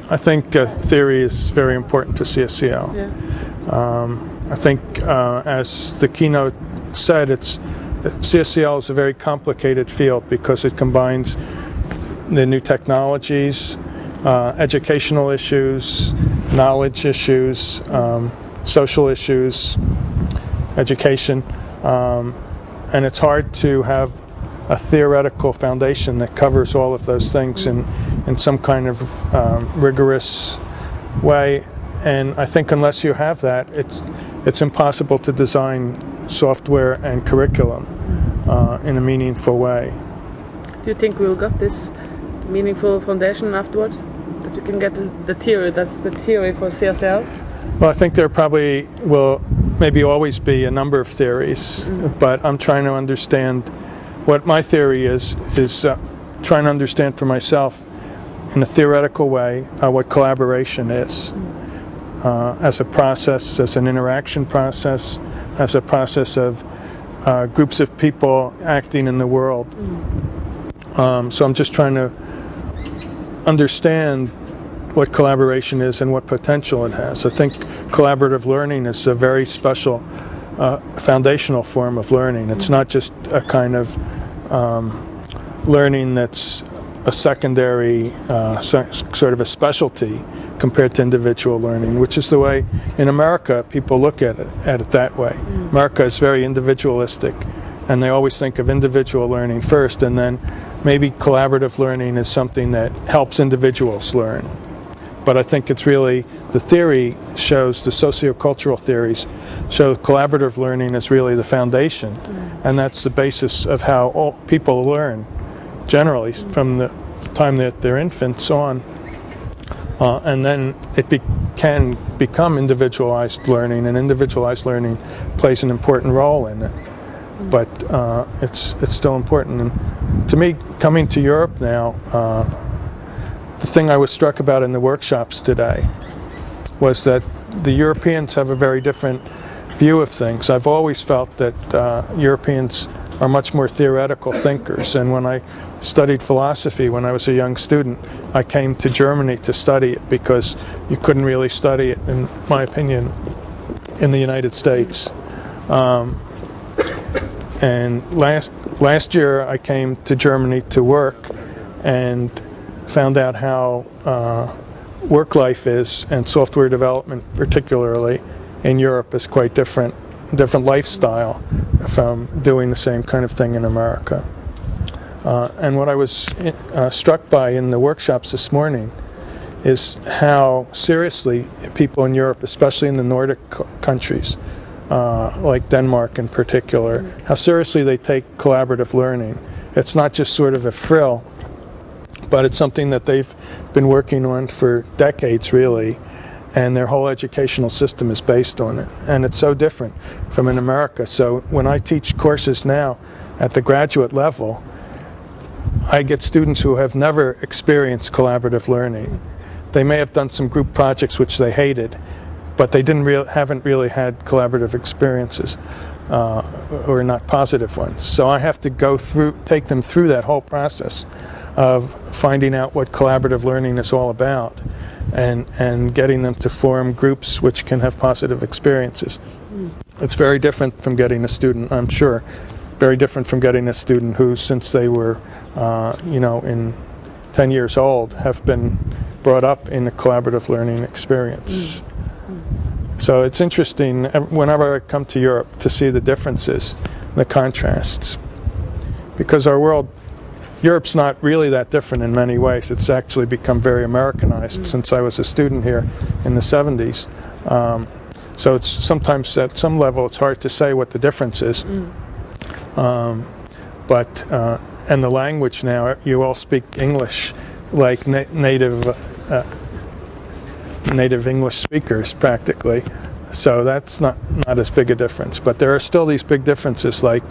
I think theory is very important to CSCL. Yeah. I think, as the keynote said, CSCL is a very complicated field because it combines the new technologies, educational issues, knowledge issues, social issues, education, and it's hard to have a theoretical foundation that covers all of those things in some kind of rigorous way. And I think unless you have that, it's impossible to design software and curriculum in a meaningful way. Do you think we'll get this meaningful foundation afterwards? That we can get the theory, that's the theory for CSCL? Well, I think there probably will maybe always be a number of theories, but I'm trying to understand what my theory is trying to understand for myself in a theoretical way what collaboration is. As a process, as an interaction process, as a process of groups of people acting in the world. So I'm just trying to understand what collaboration is and what potential it has. I think collaborative learning is a very special foundational form of learning. It's not just a kind of learning that's a secondary sort of a specialty compared to individual learning, which is the way in America people look at it that way. America is very individualistic, and they always think of individual learning first, and then maybe collaborative learning is something that helps individuals learn. But I think it's really, the theory shows, the sociocultural theories show collaborative learning is really the foundation, and that's the basis of how all people learn, generally, from the time that they're infants on. And then it can become individualized learning, and individualized learning plays an important role in it. But it's still important. And to me, coming to Europe now, the thing I was struck about in the workshops today was that the Europeans have a very different view of things. I've always felt that Europeans are much more theoretical thinkers, and when I studied philosophy when I was a young student, I came to Germany to study it because you couldn't really study it, in my opinion, in the United States. And last year I came to Germany to work and found out how work life is, and software development particularly in Europe is quite different lifestyle from doing the same kind of thing in America. And what I was struck by in the workshops this morning is how seriously people in Europe, especially in the Nordic countries, like Denmark in particular, how seriously they take collaborative learning. It's not just sort of a frill, but it's something that they've been working on for decades, really, and their whole educational system is based on it. And it's so different from in America. So when I teach courses now at the graduate level, I get students who have never experienced collaborative learning. They may have done some group projects which they hated, but they haven't really had collaborative experiences, or not positive ones. So I have to take them through that whole process of finding out what collaborative learning is all about, and getting them to form groups which can have positive experiences. It's very different from getting a student, I'm sure, very different from getting a student who, since they were, in 10 years old, have been brought up in a collaborative learning experience. So it's interesting whenever I come to Europe to see the differences, the contrasts, because Europe's not really that different in many ways. It's actually become very Americanized since I was a student here in the 70s. So it's sometimes at some level it's hard to say what the difference is. And the language now, you all speak English like native English speakers practically. So that's not as big a difference. But there are still these big differences, like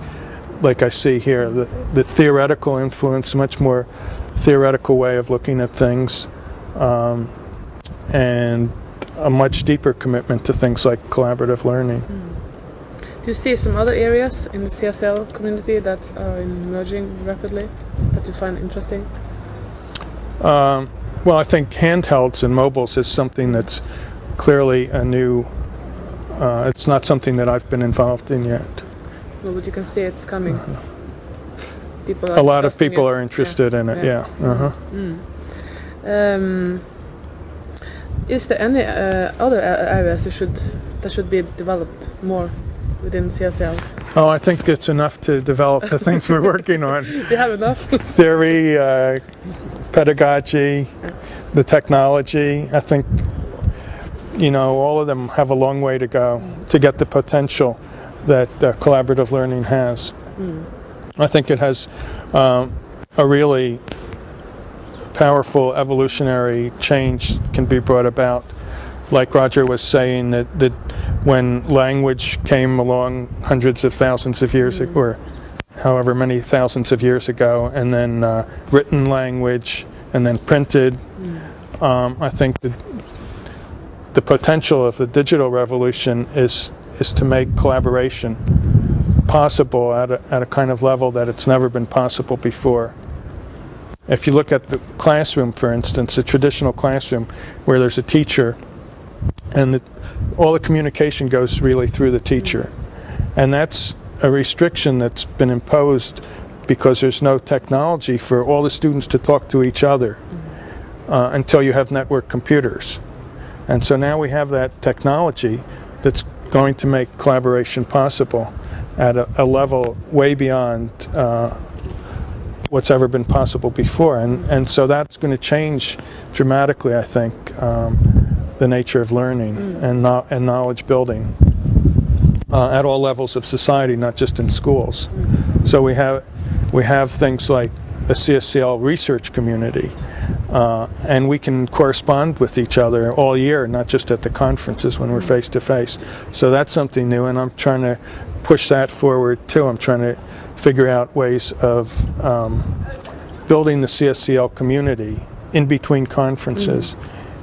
I see here, the theoretical influence, much more theoretical way of looking at things, and a much deeper commitment to things like collaborative learning. Do you see some other areas in the CSCL community that are emerging rapidly that you find interesting? Well, I think handhelds and mobiles is something that's clearly a new, it's not something that I've been involved in yet. Well, but you can see it's coming. People A lot of discussing people it. are interested in it, yeah. Is there any other areas that should be developed more within CSCL? Oh, I think it's enough to develop the things we're working on. You have enough? Theory, pedagogy, the technology. I think, you know, all of them have a long way to go to get the potential that collaborative learning has. I think it has a really powerful evolutionary change can be brought about. Like Roger was saying, that when language came along hundreds of thousands of years ago, or however many thousands of years ago, and then written language, and then printed, I think that the potential of the digital revolution is to make collaboration possible at a kind of level that it's never been possible before. If you look at the classroom, for instance, a traditional classroom where there's a teacher and all the communication goes really through the teacher, and that's a restriction that's been imposed because there's no technology for all the students to talk to each other until you have network computers. And so now we have that technology that's going to make collaboration possible at a level way beyond what's ever been possible before. And so that's going to change dramatically, I think, the nature of learning and knowledge building at all levels of society, not just in schools. So we have things like the CSCL research community, and we can correspond with each other all year, not just at the conferences when we're face to face. So that's something new, and I'm trying to push that forward too. I'm trying to figure out ways of building the CSCL community in between conferences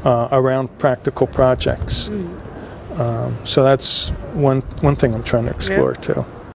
around practical projects. So that's one thing I'm trying to explore too.